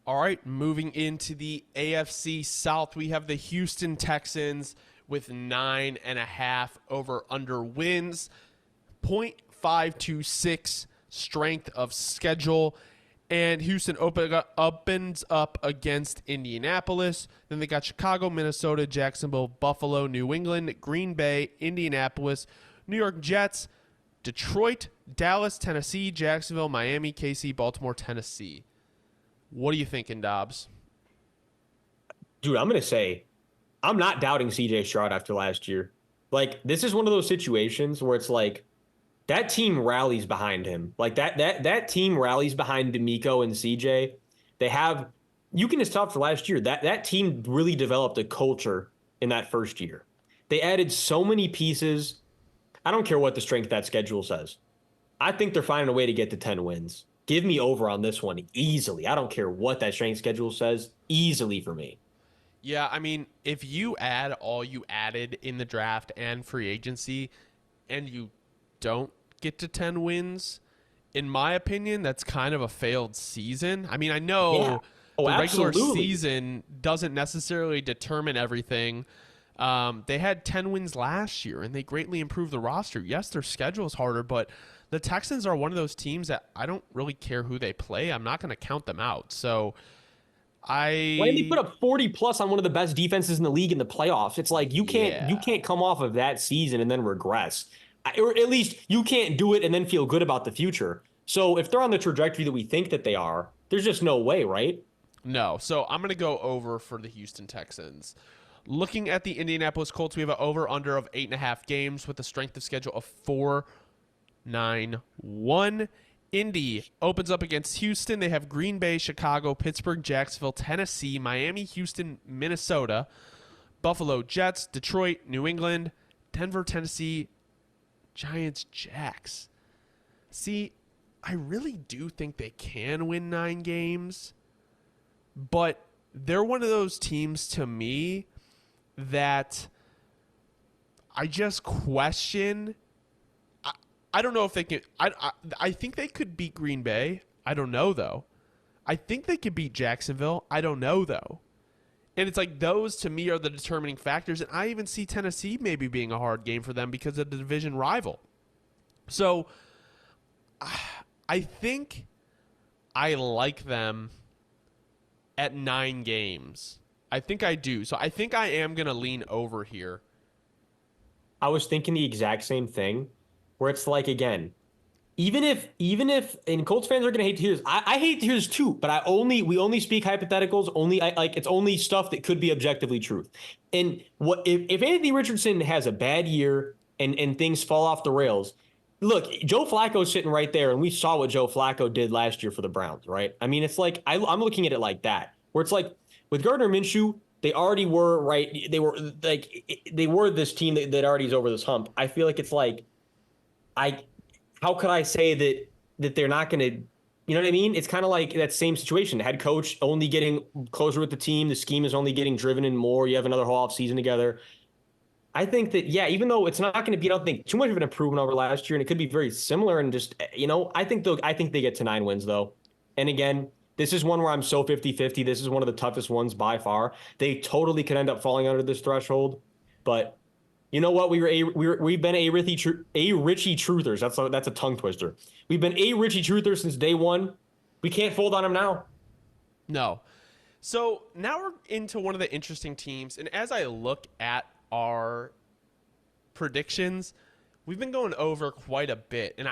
All right, moving into the AFC South, we have the Houston Texans with 9.5 over under wins, 0.526 strength of schedule. And Houston opens up against Indianapolis. Then they got Chicago, Minnesota, Jacksonville, Buffalo, New England, Green Bay, Indianapolis, New York Jets, Detroit, Dallas, Tennessee, Jacksonville, Miami, KC, Baltimore, Tennessee. What are you thinking, Dobbs? Dude, I'm going to say I'm not doubting CJ Stroud after last year. Like, this is one of those situations where it's like that team rallies behind him. Like that team rallies behind D'Amico and CJ. They have you can just tell for last year that team really developed a culture in that first year. They added so many pieces. I don't care what the strength of that schedule says. I think they're finding a way to get to 10 wins. Give me over on this one easily. I don't care what that strength schedule says. Easily for me. Yeah, I mean, if you add all you added in the draft and free agency and you don't get to 10 wins, in my opinion, that's kind of a failed season. I mean, I know the regular season doesn't necessarily determine everything. They had 10 wins last year, and they greatly improved the roster. Yes, their schedule is harder, but the Texans are one of those teams that I don't really care who they play. I'm not going to count them out. So when they put up 40 plus on one of the best defenses in the league in the playoffs, it's like you can't come off of that season and then regress. Or at least you can't do it and then feel good about the future. So if they're on the trajectory that we think that they are, there's just no way, right? No. So I'm going to go over for the Houston Texans. Looking at the Indianapolis Colts, we have an over-under of 8.5 games with a strength of schedule of 4.91. Indy opens up against Houston. They have Green Bay, Chicago, Pittsburgh, Jacksonville, Tennessee, Miami, Houston, Minnesota, Buffalo, Jets, Detroit, New England, Denver, Tennessee, Giants, Jacks. See, I really do think they can win 9 games, but they're one of those teams to me that I just question. I don't know if they can. I think they could beat Green Bay. I don't know, though. I think they could beat Jacksonville. I don't know, though. And it's like those, to me, are the determining factors. And I even see Tennessee maybe being a hard game for them because of the division rival. So I think I like them at 9 games. I think I do. So I think I am going to lean over here. I was thinking the exact same thing, where it's like, again, even if and Colts fans are gonna hate to hear this, I hate to hear this too, but we only speak hypotheticals, it's only stuff that could be objectively truth. And what if Anthony Richardson has a bad year and things fall off the rails? Look, Joe Flacco's sitting right there, and we saw what Joe Flacco did last year for the Browns, right? I mean, it's like I'm looking at it like that, where it's like with Gardner Minshew, they already were right. They were this team that already is over this hump. I feel like it's like how could I say that they're not going to, you know what I mean? It's kind of like that same situation. The head coach only getting closer with the team. The scheme is only getting driven in more. You have another whole off season together. I think that, yeah, even though it's not going to be, I don't think too much of an improvement over last year, and it could be very similar and just, I think they get to 9 wins though. And again, this is one where I'm so 50-50. This is one of the toughest ones by far. They totally could end up falling under this threshold, but you know what? We've been a Richie truthers. That's a tongue twister. We've been a Richie truther since day one. We can't fold on him now. No. So now we're into one of the interesting teams, and as I look at our predictions, we've been going over quite a bit. And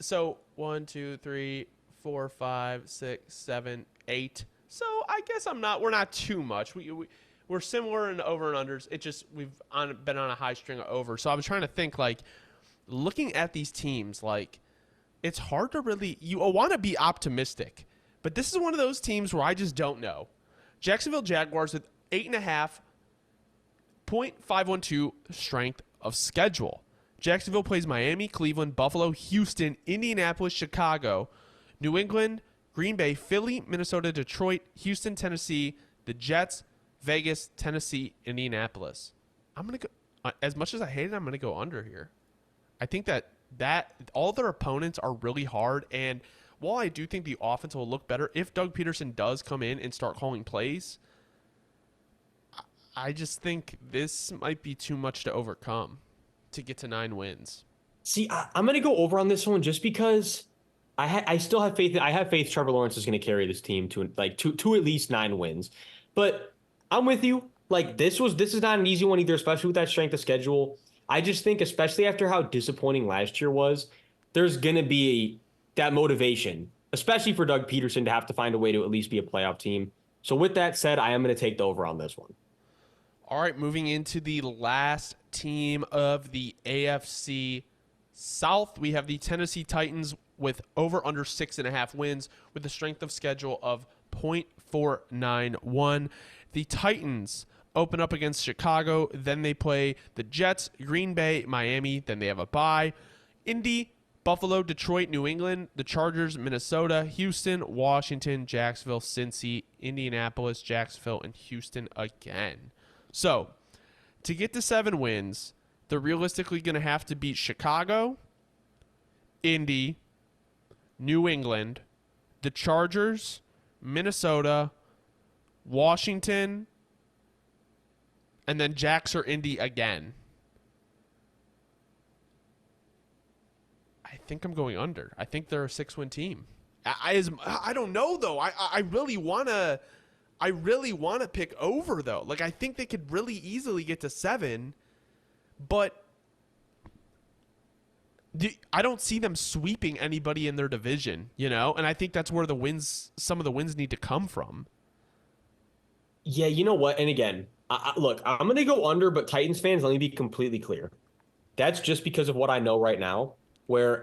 so 1, 2, 3, 4, 5, 6, 7, 8. So I guess we're not too much. We're similar in over and unders. It just we've been on a high string of over. So I was trying to think, like, looking at these teams, like, it's hard to really, you want to be optimistic, but this is one of those teams where I just don't know. Jacksonville Jaguars with 8.5, 0.512 strength of schedule. Jacksonville plays Miami, Cleveland, Buffalo, Houston, Indianapolis, Chicago, New England, Green Bay, Philly, Minnesota, Detroit, Houston, Tennessee, the Jets, Vegas, Tennessee, Indianapolis. I'm going to go, as much as I hate it, I'm going to go under here. I think that all their opponents are really hard. And while I do think the offense will look better if Doug Peterson does come in and start calling plays, I just think this might be too much to overcome to get to 9 wins. See, I'm gonna go over on this one just because I still have faith. I have faith Trevor Lawrence is gonna carry this team to like to at least 9 wins. But I'm with you. Like this is not an easy one either, especially with that strength of schedule. I just think, especially after how disappointing last year was, there's gonna be that motivation, especially for Doug Peterson to have to find a way to at least be a playoff team. So with that said, I am gonna take the over on this one. All right, moving into the last team of the AFC South, we have the Tennessee Titans with over under 6.5 wins with a strength of schedule of 0.491. The Titans open up against Chicago, then they play the Jets, Green Bay, Miami, then they have a bye. Indy, Buffalo, Detroit, New England, the Chargers, Minnesota, Houston, Washington, Jacksonville, Cincy, Indianapolis, Jacksonville, and Houston again. So, to get to 7 wins, they're realistically going to have to beat Chicago, Indy, New England, the Chargers, Minnesota, Washington, and then Jax or Indy again. I think I'm going under. I think they're a 6-win team. I don't know though. I really wanna pick over though. Like I think they could really easily get to 7, but I don't see them sweeping anybody in their division, you know? And I think that's where some of the wins need to come from. Yeah, you know what? And again, look, I'm going to go under, but Titans fans, let me be completely clear. That's just because of what I know right now, where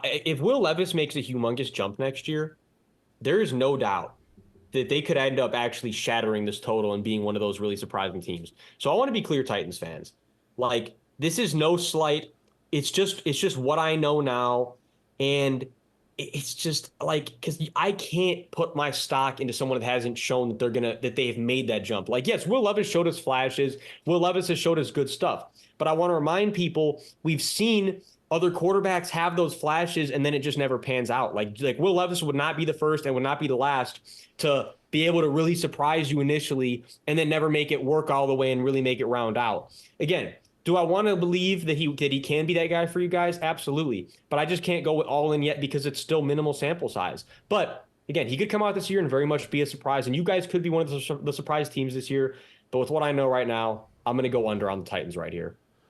if Will Levis makes a humongous jump next year, there is no doubt that they could end up actually shattering this total and being one of those really surprising teams. So I want to be clear, Titans fans. Like, this is no slight. It's just what I know now. And it's just like, because I can't put my stock into someone that hasn't shown that they've made that jump. Like, yes, Will Levis showed us flashes. Will Levis has showed us good stuff. But I want to remind people, we've seen other quarterbacks have those flashes and then it just never pans out. Like Will Levis would not be the first and would not be the last to be able to really surprise you initially and then never make it work all the way and really make it round out. Again, do I want to believe that he can be that guy for you guys? Absolutely. But I just can't go all in yet because it's still minimal sample size. But again, he could come out this year and very much be a surprise. And you guys could be one of the surprise teams this year. But with what I know right now, I'm going to go under on the Titans right here.